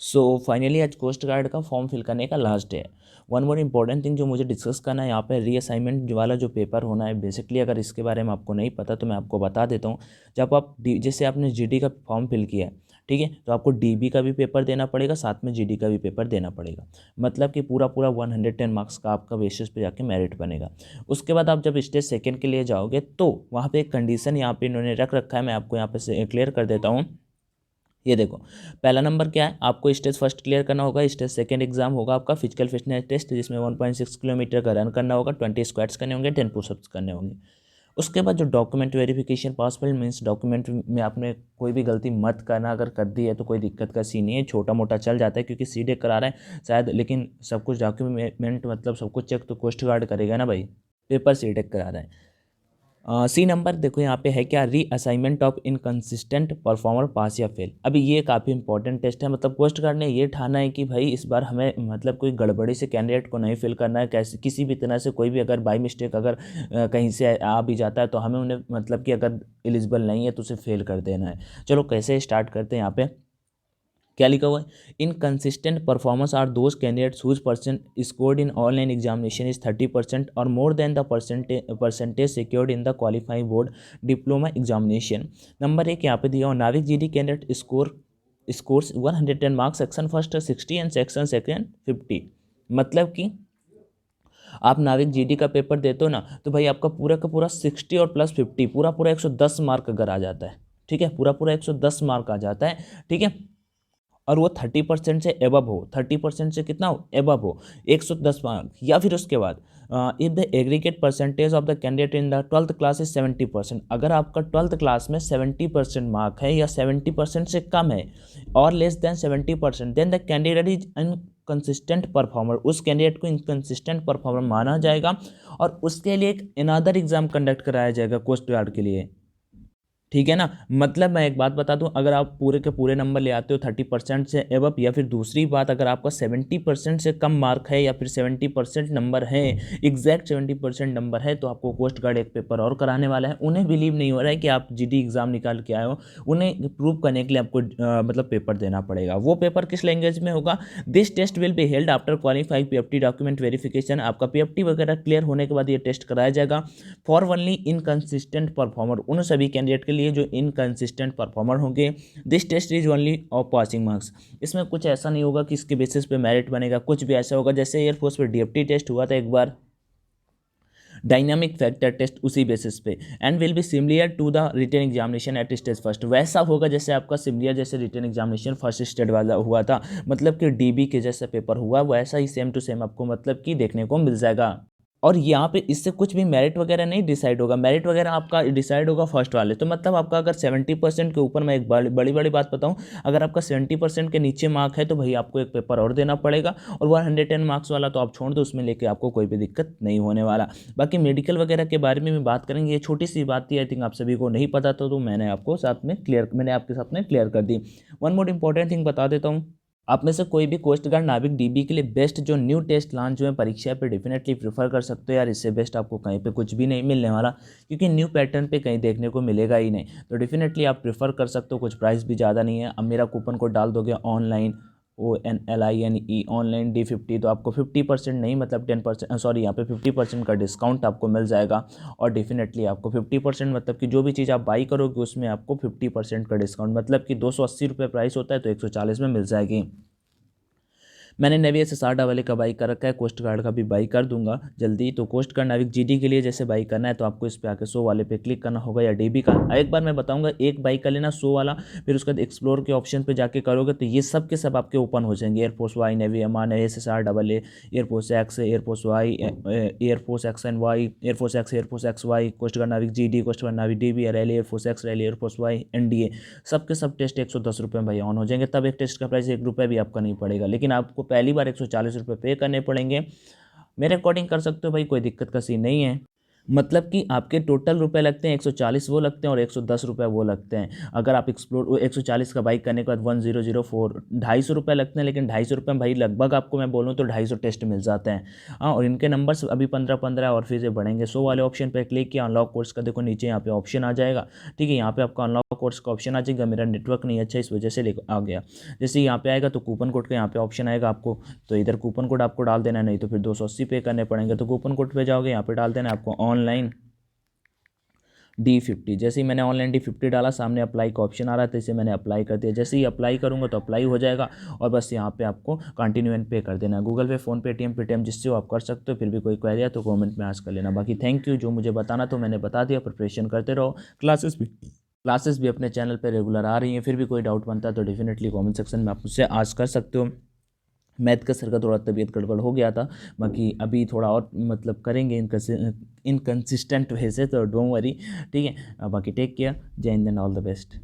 So finally आज coast guard का form fill करने का लास्ट डे है। वन मोर इम्पॉर्टेंट थिंग जो मुझे डिस्कस करना है यहाँ पे, रीअसाइनमेंट वाला जो पेपर होना है, बेसिकली अगर इसके बारे में आपको नहीं पता तो मैं आपको बता देता हूँ। जब आप जैसे आपने जीडी का फॉर्म फिल किया है, ठीक है, तो आपको डीबी का भी पेपर देना पड़ेगा, साथ में जीडी का भी पेपर देना पड़ेगा। मतलब कि पूरा पूरा 110 मार्क्स का आपका बेसिस पे जाके मेरिट बनेगा। उसके बाद आप जब स्टेज सेकेंड के लिए जाओगे तो वहाँ पे एक कंडीशन यहाँ पे इन्होंने रख रखा है, मैं आपको यहाँ पे क्लियर कर देता हूँ। ये देखो, पहला नंबर क्या है, आपको स्टेज फर्स्ट क्लियर करना होगा। स्टेज सेकंड एग्जाम होगा आपका फिजिकल फिटनेस टेस्ट, जिसमें 1.6 किलोमीटर का रन करना होगा, 20 स्क्वाट्स करने होंगे, 10 पुशअप्स करने होंगे। उसके बाद जो document verification possible means document में आपने कोई भी गलती मत करना, अगर कर दी है तो कोई दिक्कत का सीन नहीं है, छोटा मोटा चल जाता है क्योंकि सीधे करा रहे हैं शायद, लेकिन सब कुछ डॉक्यूमेंट मतलब सब कुछ चेक तो कोस्ट गार्ड करेगा ना भाई, पेपर सीटेक करा रहा है। सी नंबर देखो यहाँ पे है क्या, री असाइनमेंट ऑफ इनकंसिस्टेंट परफॉर्मर पास या फेल। अभी ये काफ़ी इंपॉर्टेंट टेस्ट है, मतलब कोस्ट गार्ड ने ये ठाना है कि भाई इस बार हमें मतलब कोई गड़बड़ी से कैंडिडेट को नहीं फिल करना है, कैसे किसी भी तरह से कोई भी अगर बाई मिस्टेक अगर कहीं से आ भी जाता है तो हमें उन्हें मतलब कि अगर एलिजिबल नहीं है तो उसे फेल कर देना है। चलो कैसे स्टार्ट करते हैं। यहाँ पे क्या लिखा हुआ है, inconsistent performance are those candidates whose percent scored in online examination is 30% और more than the percentage secured in the qualifying board diploma examination. Number एक यहाँ पे दिया हुआ, नाविक GD candidate scores 110 marks, section first 60 and section second 50। मतलब कि आप नाविक जीडी का पेपर देते हो ना, तो भाई आपका पूरा का पूरा 60 और प्लस 50 पूरा पूरा 110 मार्क अगर आ जाता है, ठीक है, पूरा पूरा 110 मार्क आ जाता है, ठीक है, और वो 30% से एबव हो, 30% से कितना हो, एबव हो, 110 मार्क। या फिर उसके बाद if the aggregate percentage of the candidate in the 12th class is 70%, अगर आपका 12th क्लास में 70% मार्क है या 70% से कम है और less than 70%, then the candidate is inconsistent performer, उस कैंडिडेट को इनकंसिस्टेंट परफॉर्मर माना जाएगा और उसके लिए एक अनदर एग्जाम कंडक्ट कराया जाएगा कोस्ट गार्ड के लिए, ठीक है ना। मतलब मैं एक बात बता दूं, अगर आप पूरे के पूरे नंबर ले आते हो 30% से एबव, या फिर दूसरी बात अगर आपका 70% से कम मार्क है या फिर 70% नंबर है, एग्जैक्ट 70% नंबर है, तो आपको कोस्ट गार्ड एक पेपर और कराने वाला है। उन्हें बिलीव नहीं हो रहा है कि आप जीडी एग्जाम निकाल के आए हो, उन्हें प्रूव करने के लिए आपको मतलब पेपर देना पड़ेगा। वो पेपर किस लैंग्वेज में होगा, this test will be held after qualifying PFT document verification. आपका पीएफटी वगैरह क्लियर होने के बाद ये टेस्ट कराया जाएगा फॉर ओनली इनकंसिस्टेंट परफॉर्मर, उन सभी कैंडिडेट के लिए जो इनकंसिस्टेंट परफॉर्मर होंगे। This test is only of passing marks. इसमें कुछ ऐसा नहीं होगा कि इसके बेसिस पे मेरिट बनेगा, कुछ भी ऐसा होगा जैसे एयरफोर्स पे डीएफटी टेस्ट हुआ था एक बार, डायनामिक फैक्टर टेस्ट, उसी बेसिस पे, and will be similar to the written examination at stage first. वैसा होगा जैसे आपका सिमिलर जैसे रिटन एग्जामिनेशन फर्स्ट स्टेज वाला हुआ था, मतलब कि डीबी के जैसा पेपर हुआ वैसा ही सेम टू सेम आपको मतलब कि देखने को मिल जाएगा। और यहाँ पे इससे कुछ भी मेरिट वगैरह नहीं डिसाइड होगा, मेरिट वगैरह आपका डिसाइड होगा फर्स्ट वाले। तो मतलब आपका अगर 70% के ऊपर, मैं एक बड़ी बड़ी बात बताऊँ, अगर आपका 70% के नीचे मार्क है तो भाई आपको एक पेपर और देना पड़ेगा, और 110 मार्क्स वाला तो आप छोड़ दो, उसमें लेके आपको कोई भी दिक्कत नहीं होने वाला। बाकी मेडिकल वगैरह के बारे में भी बात करेंगे, ये छोटी सी बात थी, आई थिंक आप सभी को नहीं पता था, तो मैंने आपके साथ में क्लियर कर दी। वन मोर इंपॉर्टेंट थिंग बता देता हूँ, आप में से कोई भी कोस्ट गार्ड नाविक डीबी के लिए बेस्ट जो न्यू टेस्ट लॉन्च हुए परीक्षा पे डेफिनेटली प्रीफर कर सकते हो यार, इससे बेस्ट आपको कहीं पे कुछ भी नहीं मिलने वाला, क्योंकि न्यू पैटर्न पे कहीं देखने को मिलेगा ही नहीं। तो डेफिनेटली आप प्रीफर कर सकते हो, कुछ प्राइस भी ज़्यादा नहीं है। अब मेरा कूपन कोड डाल दोगे ऑनलाइन, ONLINE ऑनलाइन D50, तो आपको 50% नहीं मतलब 10%, सॉरी यहाँ पे 50% का डिस्काउंट आपको मिल जाएगा। और डेफिनेटली आपको 50% मतलब कि जो भी चीज़ आप बाई करोगे उसमें आपको 50% का डिस्काउंट, मतलब कि 280 रुपये प्राइस होता है तो 140 में मिल जाएगी। मैंने नेवी SSR वाले का बाई कर रखा है, कोस्ट गार्ड का भी बाई कर दूंगा जल्दी। तो कोस्ट गार्ड नाविक जीडी के लिए जैसे बाई करना है तो आपको इस पे आके 100 वाले पे क्लिक करना होगा, या डीबी का एक बार मैं बताऊंगा, एक बाई कर लेना 100 वाला, फिर उसके बाद एक्सप्लोर के ऑप्शन पे जाके करोगे तो ये सब के सब आपके ओपन हो जाएंगे। Air force Y, navy MR, navy SSR air force X, air force Y, air force XNY, air force X, air force XY, coast guard नाविक जीडी, कोस्ट गार्ड नाविक DB, rally air force X, rally air force Y, NDA, सबके सब टेस्ट 110 रुपये में भाई on हो जाएंगे। तब एक टेस्ट का प्राइस 1 रुपये भी आपका नहीं पड़ेगा, लेकिन आपको पहली बार 140 रुपये पे करने पड़ेंगे। मेरे अकॉर्डिंग कर सकते हो भाई, कोई दिक्कत का सीन नहीं है। मतलब कि आपके टोटल रुपए लगते हैं 140 वो लगते हैं और 110 रुपये वो लगते हैं। अगर आप एक्सप्लोर 140 का बाइक करने के बाद 1004 250 रुपये लगते हैं, लेकिन 250 रुपये में भाई लगभग आपको मैं बोलूँ तो 250 टेस्ट मिल जाते हैं। हाँ, और इनके नंबर्स अभी 15-15 और फिर से बढ़ेंगे। 100 वाले ऑप्शन पर क्लिक किया, अनलॉक कोर्स का देखो नीचे यहाँ पे ऑप्शन आ जाएगा। ठीक है, यहाँ पे आपका अनलॉक कोर्स का ऑप्शन आ जाएगा। मेरा नेटवर्क नहीं अच्छा इस वजह से आ गया। जैसे यहाँ पे आएगा तो कूपन कोड का यहाँ पे ऑप्शन आएगा आपको, तो इधर कूपन कोड आपको डाल देना है, नहीं तो फिर 280 पे करने पड़ेंगे। तो कूपन कोड पे जाओगे, यहाँ पे डाल देना है आपको ऑनलाइन D50। जैसे ही मैंने ऑनलाइन D50 डाला, सामने अप्लाई का ऑप्शन आ रहा था, इसे मैंने अप्लाई कर दिया। जैसे ही अप्लाई करूँगा तो अप्लाई हो जाएगा और बस यहाँ पे आपको कंटिन्यू एंड पे कर देना है। गूगल पे, फ़ोन पे, पेटीएम जिससे हो आप कर सकते हो। फिर भी कोई क्वेरी है तो कमेंट में आस्क कर लेना। बाकी थैंक यू, जो मुझे बताना तो मैंने बता दिया। प्रिपरेशन करते रहो, क्लासेस भी अपने चैनल पर रेगुलर आ रही हैं। फिर भी कोई डाउट बनता है तो डेफिनेटली कमेंट सेक्शन में आप मुझसे आस्क कर सकते हो। मैथ का सर का थोड़ा तबीयत गड़बड़ हो गया था, बाकी अभी थोड़ा और मतलब करेंगे इनकंसिस्टेंट वजह से, तो डोंट वरी। ठीक है, बाकी टेक केयर, जय Hind and all the best.